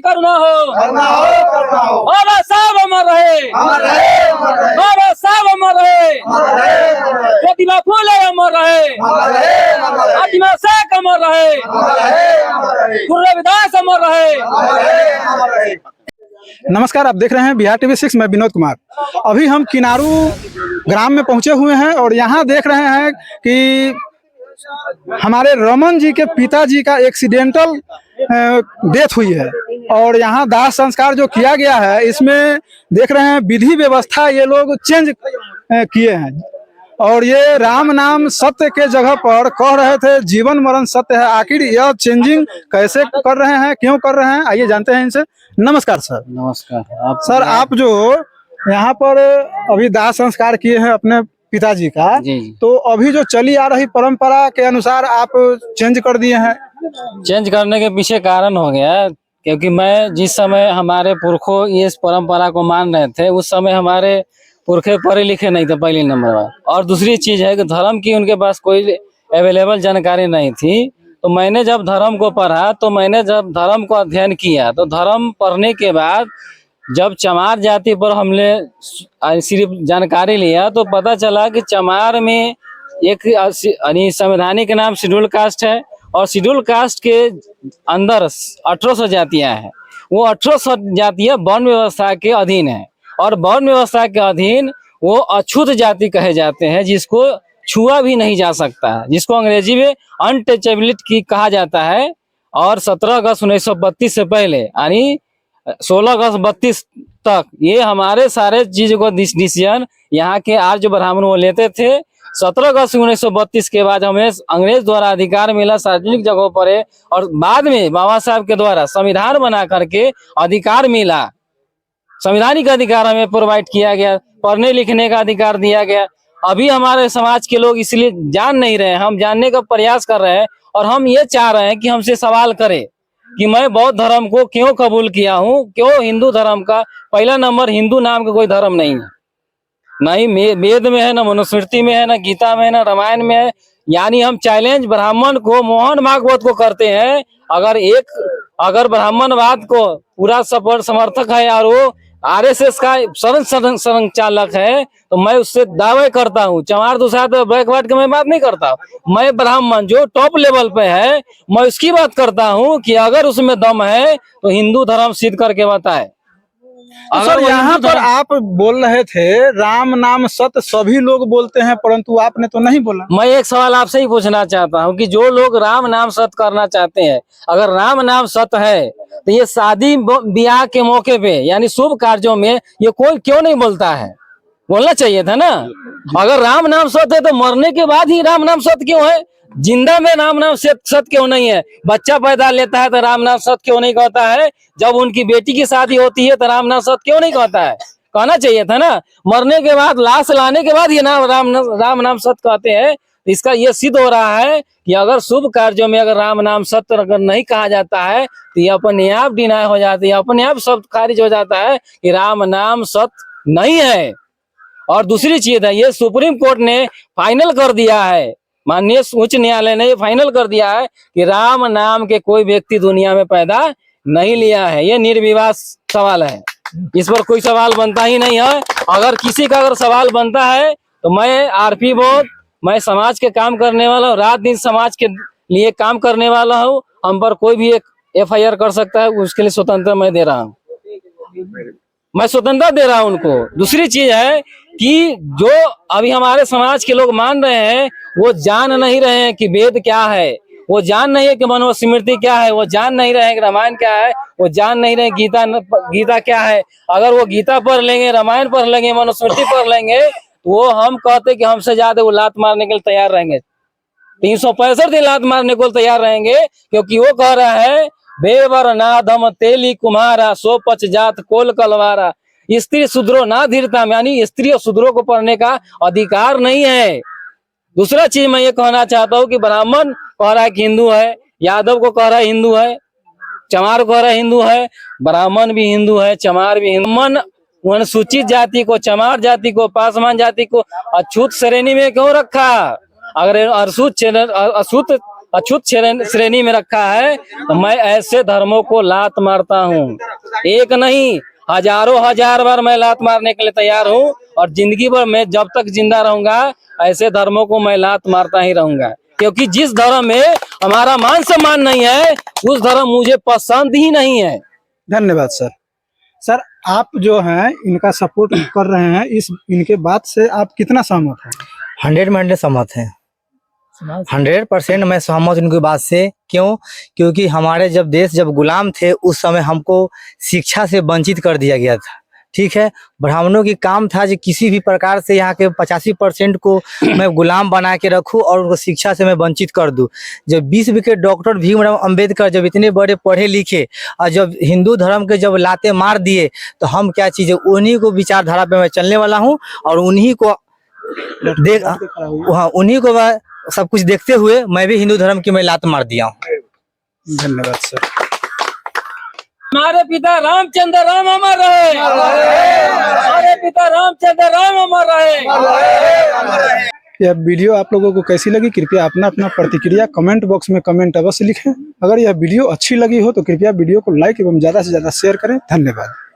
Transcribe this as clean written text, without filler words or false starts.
करुणा हो, बाबा साहब अमर रहे, बाबा साहब अमर रहे, प्रतिभा फुले अमर रहे, आत्मा शेख अमर रहे, गुरु रविदास अमर रहे। नमस्कार, आप देख रहे हैं बिहार टीवी 6। मैं विनोद कुमार। अभी हम किनारू ग्राम में पहुंचे हुए हैं और यहाँ देख रहे हैं कि हमारे रमन जी के पिताजी का एक्सीडेंटल डेथ हुई है और यहाँ दाह संस्कार जो किया गया है, इसमें देख रहे हैं विधि व्यवस्था ये लोग चेंज किए हैं और ये राम नाम सत्य के जगह पर कह रहे थे जीवन मरण सत्य है। आखिर यह चेंजिंग कैसे कर रहे हैं, क्यों कर रहे हैं, आइए जानते हैं इनसे। नमस्कार सर। नमस्कार सर, आप जो यहाँ पर अभी दाह संस्कार किए हैं अपने पिताजी का, जी। तो अभी जो चली आ रही परंपरा के अनुसार आप चेंज कर दिए हैं। चेंज करने के पीछे कारण हो गया क्योंकि मैं जिस समय हमारे पुरखों ये इस परंपरा को मान रहे थे, उस समय हमारे पुरखे पढ़े लिखे नहीं थे, पहली नंबर बात। और दूसरी चीज है कि धर्म की उनके पास कोई अवेलेबल जानकारी नहीं थी। तो मैंने जब धर्म को पढ़ा, तो मैंने जब धर्म को अध्ययन किया, तो धर्म पढ़ने के बाद जब चमार जाति पर हमने सिर्फ जानकारी लिया तो पता चला कि चमार में एक संवैधानिक नाम शेड्यूल कास्ट है और शेड्यूल कास्ट के अंदर 1800 जातियां हैं। वो 1800 जातियां वर्ण व्यवस्था के अधीन है और वर्ण व्यवस्था के अधीन वो अछूत जाति कहे जाते हैं, जिसको छुआ भी नहीं जा सकता, जिसको अंग्रेजी में अनटचेबिलिटी कहा जाता है। और 17 अगस्त 1932 से पहले यानी 16 अगस्त 32 तक ये हमारे सारे चीज को डिसीजन यहाँ के आर्य ब्राह्मण वो लेते थे। 17 अगस्त 1932 के बाद हमें अंग्रेज द्वारा अधिकार मिला सार्वजनिक जगहों पर है और बाद में बाबा साहब के द्वारा संविधान बना करके अधिकार मिला, संवैधानिक अधिकार हमें प्रोवाइड किया गया, पढ़ने लिखने का अधिकार दिया गया। अभी हमारे समाज के लोग इसलिए जान नहीं रहे, हम जानने का प्रयास कर रहे हैं और हम ये चाह रहे हैं कि हमसे सवाल करें कि मैं बौद्ध धर्म को क्यों कबूल किया हूँ, क्यों हिंदू धर्म का पहला नंबर हिंदू नाम का कोई धर्म नहीं है, नहीं वेद में है, ना मनुस्मृति में है, ना गीता में है, ना रामायण में है। यानी हम चैलेंज ब्राह्मण को, मोहन भागवत को करते हैं। अगर ब्राह्मणवाद को पूरा समर्थक है और वो आरएसएस का शरण चालक है, तो मैं उससे दावे करता हूँ। चमार दूसरा तो बैकवर्ड की मैं बात नहीं करता, मैं ब्राह्मण जो टॉप लेवल पे है मैं उसकी बात करता हूँ कि अगर उसमें दम है तो हिंदू धर्म सिद्ध करके बताए। सर, यहाँ पर आप बोल रहे थे राम नाम सत्य सभी लोग बोलते हैं, परंतु आपने तो नहीं बोला। मैं एक सवाल आपसे ही पूछना चाहता हूँ कि जो लोग राम नाम सत्य करना चाहते हैं, अगर राम नाम सत्य है तो ये शादी ब्याह के मौके पे यानी शुभ कार्यों में ये कोई क्यों नहीं बोलता है? बोलना चाहिए था ना। अगर राम नाम सत्य है तो मरने के बाद ही राम नाम सत्य क्यों है? जिंदा में राम नाम सत्य क्यों नहीं है? बच्चा पैदा लेता है तो राम नाम सत्य क्यों नहीं कहता है? जब उनकी बेटी की शादी होती है तो राम नाम सत्य क्यों नहीं कहता है? कहना चाहिए था ना। मरने के बाद, लाश लाने के बाद ये राम नाम सत्य कहते हैं। इसका ये सिद्ध हो रहा है कि अगर शुभ कार्यों में अगर राम नाम सत्य अगर नहीं कहा जाता है तो ये अपने आप डिनाय हो जाती है, अपने आप शब्द खारिज हो जाता है कि राम नाम सत्य नहीं है। और दूसरी चीज है, ये सुप्रीम कोर्ट ने फाइनल कर दिया है, माननीय उच्च न्यायालय ने ये फाइनल कर दिया है कि राम नाम के कोई व्यक्ति दुनिया में पैदा नहीं लिया है। ये निर्विवाद सवाल है, इस पर कोई सवाल बनता ही नहीं है। अगर किसी का अगर सवाल बनता है तो मैं आरपी बोध, मैं समाज के काम करने वाला हूँ, रात दिन समाज के लिए काम करने वाला हूँ। हम पर कोई भी एक FIR कर सकता है, उसके लिए स्वतंत्रता मैं दे रहा हूँ, मैं स्वतंत्रता दे रहा हूँ उनको। दूसरी चीज है कि जो अभी हमारे समाज के लोग मान रहे हैं वो जान नहीं रहे हैं कि वेद क्या है, वो जान नहीं है कि मनुस्मृति क्या है, वो जान नहीं रहे हैं कि रामायण क्या है, वो जान नहीं रहे गीता क्या है। अगर वो गीता पढ़ लेंगे, रामायण पढ़ लेंगे, मनुस्मृति पढ़ लेंगे, वो हम कहते कि हमसे ज्यादा वो लात मारने के लिए तैयार रहेंगे, 365 दिन लात मारने को तैयार रहेंगे, क्योंकि वो कह रहा है बेवर नाधम तेली कुम्हारा सो पच जात कोल कलवारा, स्त्री शूद्रो ना धीरता, यानी स्त्री और शूद्रों को पढ़ने का अधिकार नहीं है। दूसरा चीज मैं ये कहना चाहता हूँ कि ब्राह्मण कह रहा है कि हिंदू है, यादव को कह रहा है हिंदू है, चमार को कह रहा है हिंदू है, ब्राह्मण भी हिंदू है, चमार भी हिंदू। अनुसूचित जाति को, चमार जाति को, पासवान जाति को अछूत श्रेणी में क्यों रखा? अगर अछूत श्रेणी में रखा है, तो मैं ऐसे धर्मों को लात मारता हूँ। एक नहीं, हजारों हजार बार मैं लात मारने के लिए तैयार हूँ, और जिंदगी भर मैं जब तक जिंदा रहूंगा ऐसे धर्मों को मैं लात मारता ही रहूंगा। क्योंकि जिस धर्म में हमारा मान सम्मान नहीं है उस धर्म मुझे पसंद ही नहीं है। धन्यवाद सर। सर आप जो हैं इनका सपोर्ट कर रहे हैं, इस इनके बात से आप कितना सहमत हैं? 100% सहमत है। 100% मैं सहमत उनकी बात से। क्यों? क्योंकि हमारे जब देश जब गुलाम थे उस समय हमको शिक्षा से वंचित कर दिया गया था। ठीक है, ब्राह्मणों की काम था कि किसी भी प्रकार से यहाँ के 85% को मैं गुलाम बना के रखूं और उनको शिक्षा से मैं वंचित कर दूं। जब विश्व के डॉक्टर भीमराव अंबेडकर जब इतने बड़े पढ़े लिखे और जब हिंदू धर्म के जब लाते मार दिए, तो हम क्या चीज़ें उन्हीं को विचारधारा पे मैं चलने वाला हूँ और उन्हीं को उन्हीं को सब कुछ देखते हुए मैं भी हिंदू धर्म की मैं लात मार दिया हूँ। धन्यवाद सर। हमारे पिता रामचंद्र राम अमर रहे। हमारे पिता रामचंद्र राम अमर रहे। यह वीडियो आप लोगों को कैसी लगी कृपया अपना अपना प्रतिक्रिया कमेंट बॉक्स में कमेंट अवश्य लिखें। अगर यह वीडियो अच्छी लगी हो तो कृपया वीडियो को लाइक एवं ज़्यादा से ज़्यादा शेयर करें। धन्यवाद।